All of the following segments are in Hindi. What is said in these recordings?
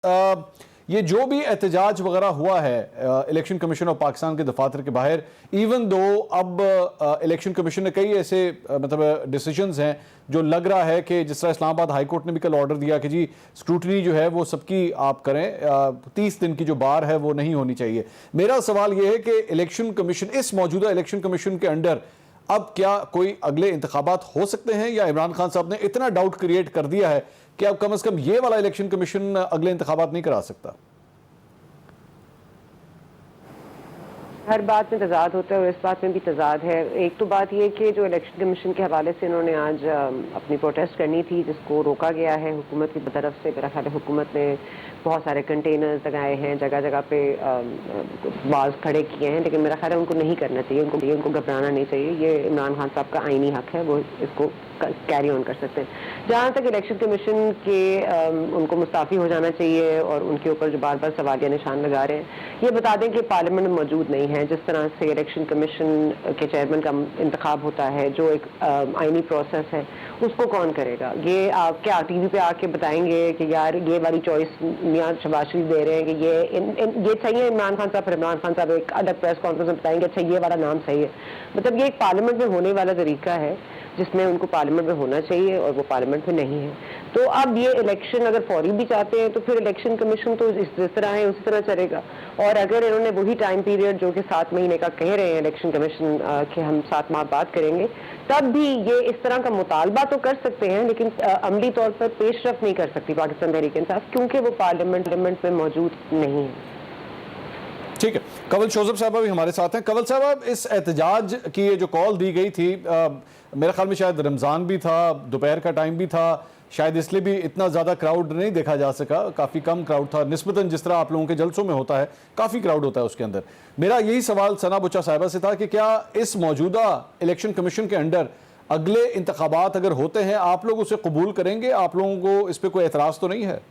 ये जो भी एहतजाज वगैरह हुआ है इलेक्शन कमीशन ऑफ पाकिस्तान के दफातर के बाहर, इवन दो अब इलेक्शन कमीशन ने कई ऐसे मतलब डिसीजंस हैं जो लग रहा है कि जिस तरह इस्लामाबाद हाई कोर्ट ने भी कल ऑर्डर दिया कि जी स्क्रूटनी जो है वो सबकी आप करें, 30 दिन की जो बार है वो नहीं होनी चाहिए। मेरा सवाल ये है कि इलेक्शन कमीशन, इस मौजूदा इलेक्शन कमीशन के अंडर अब क्या कोई अगले इंतखाबात हो सकते हैं, या इमरान खान साहब ने इतना डाउट क्रिएट कर दिया है कि अब कम से कम ये वाला इलेक्शन कमीशन अगले इंतखाबात नहीं करा सकता? हर बात में तजाद होता है और इस बात में भी तजाद है। एक तो बात यह कि जो इलेक्शन कमीशन के हवाले से इन्होंने आज अपनी प्रोटेस्ट करनी थी, जिसको रोका गया है हुकूमत की तरफ से। मेरा ख्याल है हुकूमत ने बहुत सारे कंटेनर्स लगाए हैं, जगह जगह पे बाज खड़े किए हैं, लेकिन मेरा ख्याल है उनको नहीं करना चाहिए, उनको घबराना नहीं चाहिए। ये इमरान खान साहब का आईनी हक है, वो इसको कैरी ऑन कर सकते हैं। जहाँ तक इलेक्शन कमीशन के उनको मुस्ताफ़ी हो जाना चाहिए और उनके ऊपर जो बार बार सवालिया निशान लगा रहे हैं, ये बता दें कि पार्लियामेंट में मौजूद नहीं है। जिस तरह से इलेक्शन कमीशन के चेयरमैन का इंतखाब होता है, जो एक आईनी प्रोसेस है, उसको कौन करेगा? ये आप क्या टीवी पे आके बताएंगे कि यार ये वाली चॉइस मियां शहबाज शरीफ दे रहे हैं कि ये सही है इमरान खान साहब? फिर इमरान खान साहब एक अलग प्रेस कॉन्फ्रेंस में बताएंगे अच्छा ये वाला नाम सही है। मतलब ये एक पार्लियामेंट में होने वाला तरीका है जिसमें उनको पार्लियामेंट में होना चाहिए और वो पार्लियामेंट में नहीं है। तो अब ये इलेक्शन अगर फौरी भी चाहते हैं तो फिर इलेक्शन कमीशन तो जिस तरह है उसी तरह चलेगा। और अगर इन्होंने वही टाइम पीरियड जो कि 7 महीने का कह रहे हैं इलेक्शन कमीशन के हम 7 माह बाद करेंगे, तब भी ये इस तरह का मुतालबा तो कर सकते हैं, लेकिन अमली तौर पर पेशरफ नहीं कर सकती पाकिस्तान तहरीक इंसाफ, क्योंकि वो पार्लियामेंट में मौजूद नहीं है। ठीक है, कंवल शोजब साहब भी हमारे साथ हैं। कंवल साहब, इस एहतजाज की ये जो कॉल दी गई थी, मेरे ख्याल में शायद रमज़ान भी था, दोपहर का टाइम भी था, शायद इसलिए भी इतना ज़्यादा क्राउड नहीं देखा जा सका, काफ़ी कम क्राउड था निस्बतन जिस तरह आप लोगों के जलसों में होता है, काफ़ी क्राउड होता है उसके अंदर। मेरा यही सवाल सना बुच्चा साहिबा से था कि क्या इस मौजूदा इलेक्शन कमीशन के अंडर अगले इंतखाबात अगर होते हैं, आप लोग उसे कबूल करेंगे? आप लोगों को इस पर कोई एतराज़ तो नहीं है?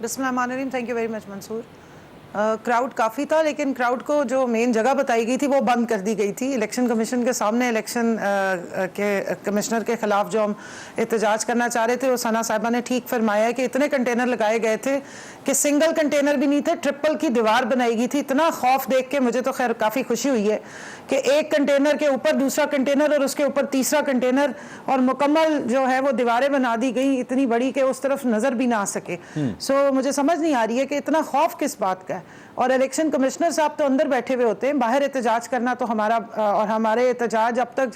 बिस्मिल्लाहिर्रहमानिर्रहीम। Thank you very much Mansoor. Crowd काफ़ी था, लेकिन क्राउड को जो मेन जगह बताई गई थी वो बंद कर दी गई थी। इलेक्शन कमीशन के सामने इलेक्शन के कमिश्नर के ख़िलाफ़ जो हम एहतजाज करना चाह रहे थे, वो सना साहिबा ने ठीक फरमाया है कि इतने कंटेनर लगाए गए थे कि सिंगल कंटेनर भी नहीं थे, ट्रिपल की दीवार बनाई गई थी। इतना खौफ देख के मुझे तो खैर काफ़ी खुशी हुई है कि एक कंटेनर के ऊपर दूसरा कंटेनर और उसके ऊपर तीसरा कंटेनर, और मुकम्मल जो है वो दीवारें बना दी गई इतनी बड़ी कि उस तरफ नज़र भी ना आ सके। सो मुझे समझ नहीं आ रही है कि इतना खौफ किस बात का है। और इलेक्शन कमिश्नर साहब तो अंदर बैठे हुए होते हैं, बाहर एहतजाज करना तो हमारा, और हमारे एहतजाज अब तक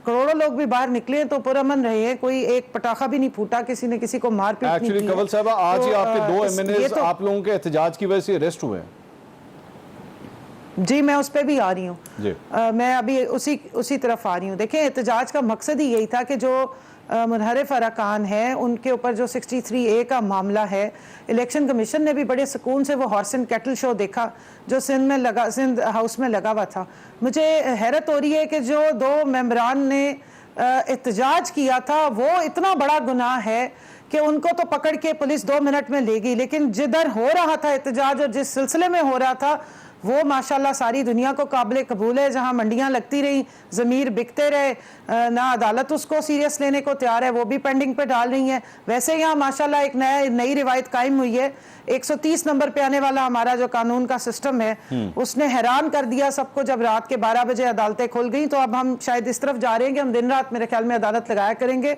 करोड़ों लोग भी बाहर निकले तो पुरअमन रहे हैं, कोई एक पटाखा भी नहीं फूटा, किसी ने किसी को मारपीट नहीं की। एक्चुअली कंवल साहब, आज ही आपके 2 एमएनएस आप लोगों के एहतजाज की वजह से अरेस्ट हुए हैं। जी, मैं उस पर भी आ रही हूँ। मैं अभी उसी तरफ आ रही हूँ। देखें, एहतजाज का मकसद ही यही था कि जो मुनहरिफ अरकान है उनके ऊपर जो 63A का मामला है, इलेक्शन कमीशन ने भी बड़े सुकून से वो हॉर्स एंड कैटल शो देखा जो सिंध हाउस में लगा हुआ था। मुझे हैरत हो रही है कि जो 2 मेंबरान ने एहतजाज किया था वो इतना बड़ा गुनाह है कि उनको तो पकड़ के पुलिस 2 मिनट में ले गई, लेकिन जिधर हो रहा था एहतजाज और जिस सिलसिले में हो रहा था वो माशाल्लाह सारी दुनिया को काबिल कबूल है। जहां मंडियां लगती रही, ज़मीर बिकते रहे, ना अदालत उसको सीरियस लेने को तैयार है, वो भी पेंडिंग पे डाल रही है। वैसे यहाँ माशाल्लाह एक नई रिवायत कायम हुई है। 130 नंबर पे आने वाला हमारा जो कानून का सिस्टम है उसने हैरान कर दिया सबको जब रात के 12 बजे अदालतें खुल गई। तो अब हम शायद इस तरफ जा रहे हैं कि हम दिन रात मेरे ख्याल में अदालत लगाया करेंगे।